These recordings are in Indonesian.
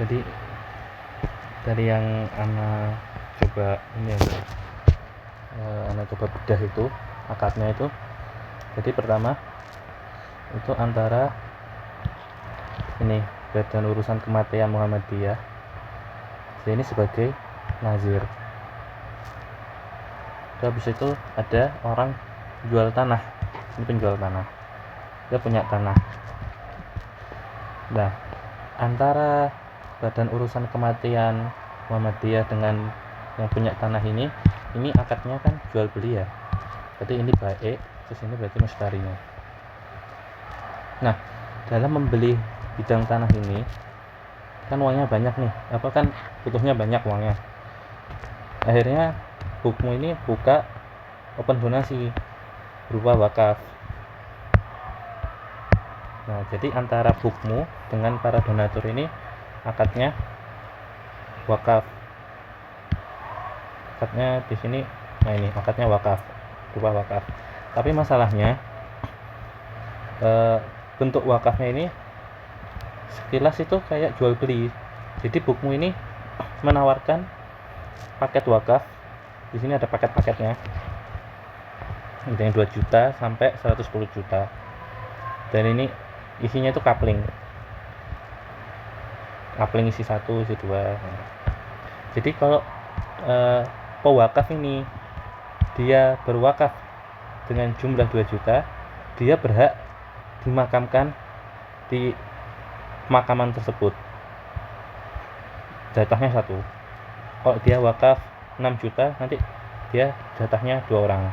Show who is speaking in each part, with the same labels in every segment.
Speaker 1: Jadi dari yang Ana coba ini ya, Ana coba bedah itu akadnya itu. Jadi pertama itu antara ini Badan Urusan Kematian Muhammadiyah, ini sebagai nazir. Habis itu ada orang jual tanah, ini penjual tanah, dia punya tanah. Nah, antara Badan Urusan Kematian Muhammadiyah dengan yang punya tanah ini akadnya kan jual beli ya. Jadi ini baik, terus ini berarti mustarinya. Nah, dalam membeli bidang tanah ini kan uangnya banyak nih, kan butuhnya banyak uangnya. Akhirnya Bukmu ini buka open donasi berupa wakaf. Nah, jadi antara Bukmu dengan para donatur ini akadnya wakaf. Akadnya di sini, nah ini akadnya wakaf, berupa wakaf. Tapi masalahnya bentuk wakafnya ini sekilas itu kayak jual beli. Jadi Bukmu ini menawarkan paket wakaf. Di sini ada paket-paketnya. Yang 2 juta sampai 110 juta. Dan ini isinya itu kapling. Kapling isi 1, isi 2. Jadi kalau pewakaf ini dia berwakaf dengan jumlah 2 juta, dia berhak dimakamkan di pemakaman tersebut. Jatahnya 1. Kalau dia wakaf 6 juta, nanti dia jatahnya 2 orang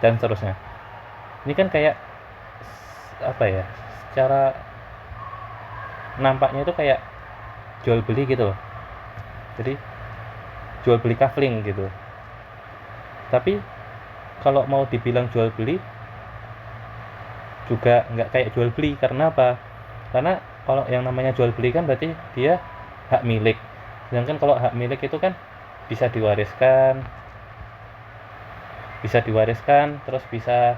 Speaker 1: dan seterusnya. Ini kan kayak apa ya? Secara nampaknya itu kayak jual beli gitu loh. Jadi jual beli kafling gitu. Tapi kalau mau dibilang jual beli juga nggak kayak jual beli. Karena apa? Karena kalau yang namanya jual beli kan berarti dia hak milik. Sedangkan kalau hak milik itu kan bisa diwariskan, terus bisa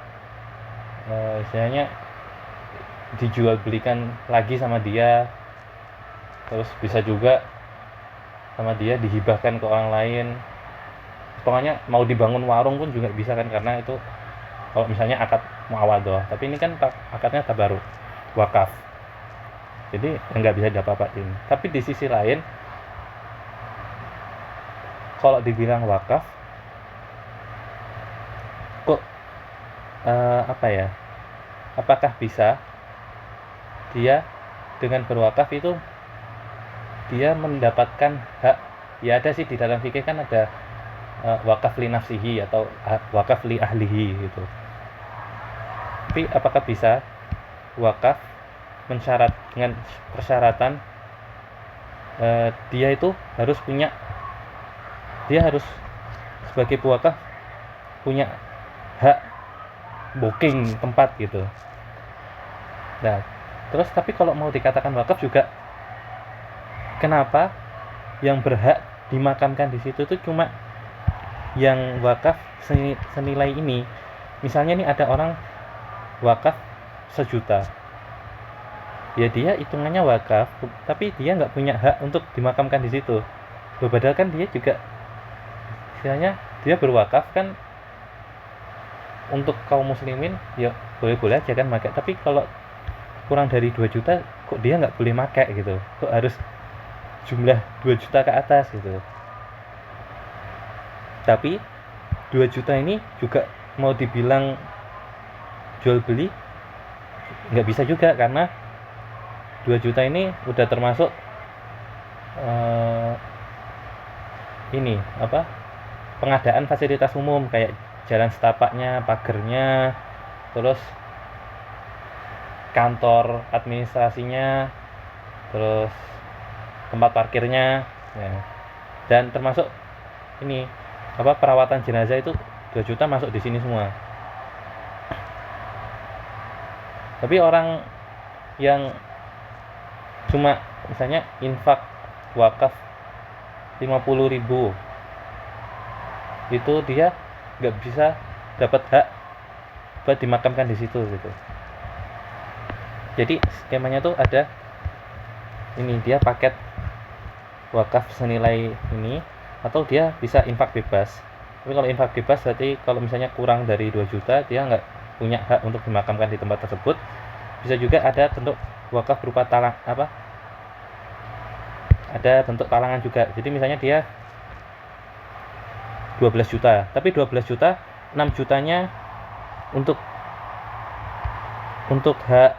Speaker 1: istilahnya dijual belikan lagi sama dia, terus bisa juga sama dia dihibahkan ke orang lain. Pokoknya mau dibangun warung pun juga bisa kan, karena itu kalau misalnya akad muawadhah. Tapi ini kan akadnya tabaruk, wakaf, jadi nggak bisa diapa-apain. Tapi di sisi lain, kalau dibilang wakaf kok apakah bisa dia dengan berwakaf itu dia mendapatkan hak? Ya ada sih, di dalam fikih kan ada wakaf li nafsihi atau wakaf li ahlihi gitu. Tapi apakah bisa wakaf mensyarat dengan persyaratan dia itu harus punya, dia harus sebagai pewakaf punya hak booking tempat gitu. Nah, terus tapi kalau mau dikatakan wakaf juga, kenapa yang berhak dimakamkan di situ tuh cuma yang wakaf senilai ini? Misalnya nih ada orang wakaf 1 juta, ya dia hitungannya wakaf, tapi dia nggak punya hak untuk dimakamkan di situ. Padahal kan dia juga istilahnya dia berwakaf kan untuk kaum muslimin, ya boleh-boleh aja kan pakai. Tapi kalau kurang dari 2 juta kok dia nggak boleh pakai gitu, kok harus jumlah 2 juta ke atas gitu. Tapi 2 juta ini juga mau dibilang jual beli nggak bisa juga, karena 2 juta ini udah termasuk ini pengadaan fasilitas umum kayak jalan setapaknya, pagernya, terus kantor administrasinya, terus tempat parkirnya ya. Dan termasuk ini perawatan jenazah itu 2 juta masuk di sini semua. Tapi orang yang cuma misalnya infak wakaf 50.000 itu dia nggak bisa dapat hak buat dimakamkan di situ gitu. Jadi skemanya tuh ada ini, dia paket wakaf senilai ini, atau dia bisa infak bebas. Tapi kalau infak bebas berarti kalau misalnya kurang dari 2 juta dia nggak punya hak untuk dimakamkan di tempat tersebut. Bisa juga ada bentuk wakaf berupa talang ada bentuk talangan juga. Jadi misalnya dia 12 juta, tapi 12 juta 6 jutanya untuk hak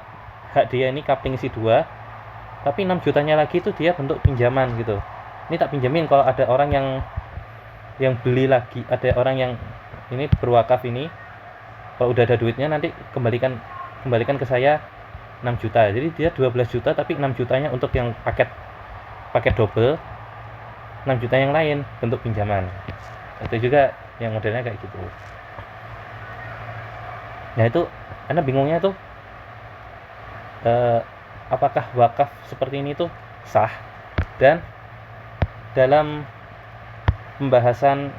Speaker 1: dia ini kapling isi 2, tapi 6 jutanya lagi itu dia bentuk pinjaman gitu. Ini tak pinjamin kalau ada orang yang beli lagi, ada orang yang ini berwakaf ini, kalau udah ada duitnya nanti kembalikan ke saya 6 juta. Jadi dia 12 juta tapi 6 jutanya untuk yang paket double, 6 juta yang lain bentuk pinjaman. Itu juga yang modelnya kayak gitu. Nah itu karena bingungnya tuh apakah wakaf seperti ini tuh sah, dan dalam pembahasan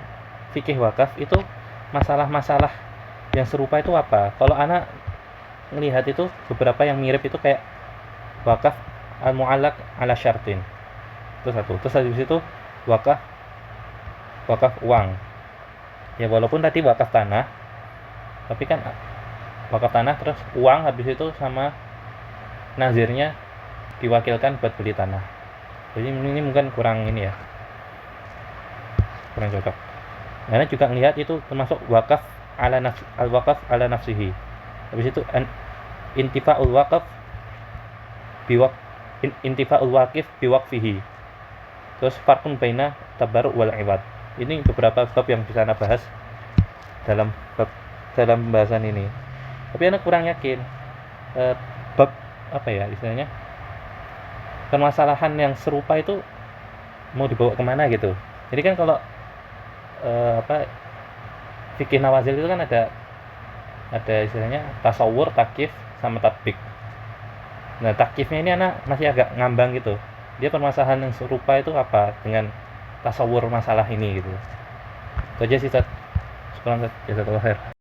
Speaker 1: fikih wakaf itu masalah-masalah yang serupa itu apa. Kalau anak melihat itu beberapa yang mirip itu kayak wakaf al-mu'allaq ala syartin, itu satu. Terus habis itu wakaf uang ya, walaupun tadi wakaf tanah, tapi kan wakaf tanah terus uang habis itu sama nazirnya diwakilkan buat beli tanah. Jadi ini mungkin kurang ini ya, kurang cocok. Karena juga ngelihat itu termasuk wakaf ala nafsihi. Habis itu intifa'ul waqaf intifa'ul waqif biwaqfihi. Terus farqun baina tabarru' wal iwad. Ini beberapa bab yang bisa Anda bahas dalam pembahasan ini. Tapi Anda kurang yakin bab apa ya istilahnya, permasalahan yang serupa itu mau dibawa kemana gitu. Jadi kan kalau fikih nawazil itu kan ada istilahnya tasawur, takif, sama tatbik. Nah takifnya ini anak masih agak ngambang gitu, dia permasalahan yang serupa itu apa dengan tasawur masalah ini gitu. Itu aja sih Ustaz. Jazakallahu khair.